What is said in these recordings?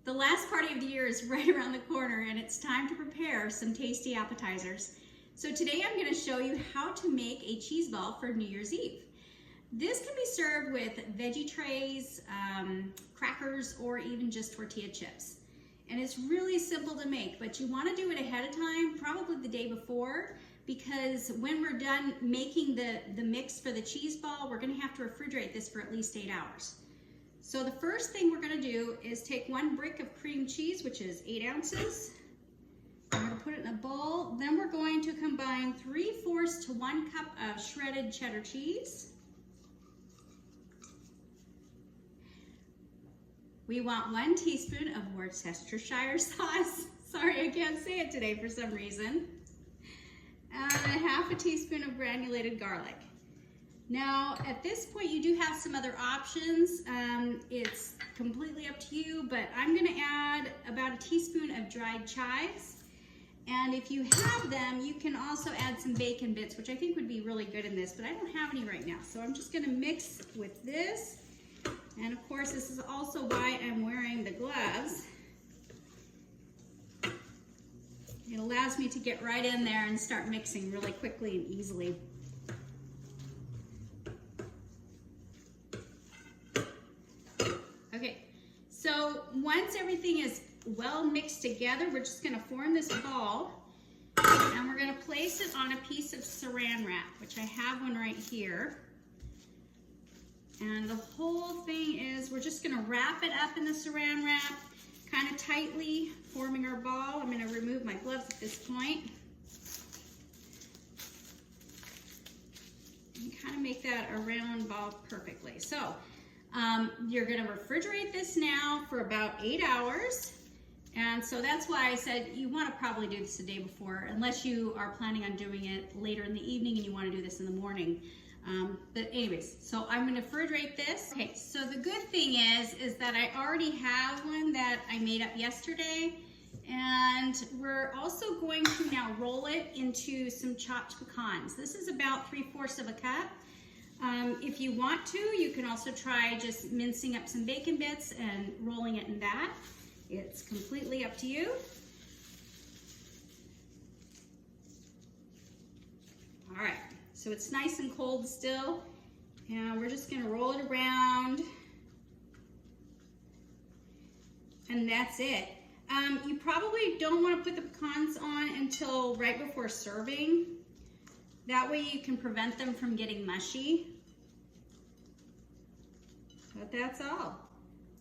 The last party of the year is right around the corner and it's time to prepare some tasty appetizers. So today I'm going to show you how to make a cheese ball for New Year's Eve. This can be served with veggie trays, crackers, or even just tortilla chips. And it's really simple to make, but you want to do it ahead of time, probably the day before, because when we're done making the mix for the cheese ball, we're going to have to refrigerate this for at least 8 hours. So the first thing we're going to do is take 1 brick of cream cheese, which is 8 ounces. We're going to put it in a bowl. Then we're going to combine 3/4 to 1 cup of shredded cheddar cheese. We want 1 teaspoon of worcestershire sauce. Sorry, I can't say it today for some reason. And 1/2 teaspoon of granulated garlic. Now, at this point, you do have some other options. It's completely up to you, but I'm gonna add about 1 teaspoon of dried chives. And if you have them, you can also add some bacon bits, which I think would be really good in this, but I don't have any right now. So I'm just gonna mix with this. And of course, this is also why I'm wearing the gloves. It allows me to get right in there and start mixing really quickly and easily. Okay, so once everything is well mixed together, we're just gonna form this ball and we're gonna place it on a piece of saran wrap, which I have one right here. And the whole thing is we're just gonna wrap it up in the saran wrap kind of tightly, forming our ball. I'm gonna remove my gloves at this point. And kind of make that a round ball perfectly. So you're gonna refrigerate this now for about 8 hours. And so that's why I said you wanna probably do this the day before, unless you are planning on doing it later in the evening and you wanna do this in the morning. But anyways, so I'm gonna refrigerate this. Okay, so the good thing is that I already have one that I made up yesterday. And we're also going to now roll it into some chopped pecans. This is about 3/4 of a cup. If you want to, you can also try just mincing up some bacon bits and rolling it in that. It's completely up to you. All right, so it's nice and cold still, and we're just gonna roll it around, and that's it. You probably don't wanna put the pecans on until right before serving. That way you can prevent them from getting mushy. But that's all.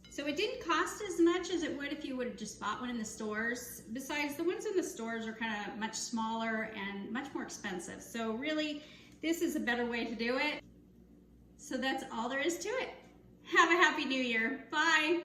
So it didn't cost as much as it would if you would have just bought one in the stores. Besides, the ones in the stores are kind of much smaller and much more expensive. So really, this is a better way to do it. So that's all there is to it. Have a happy new year. Bye.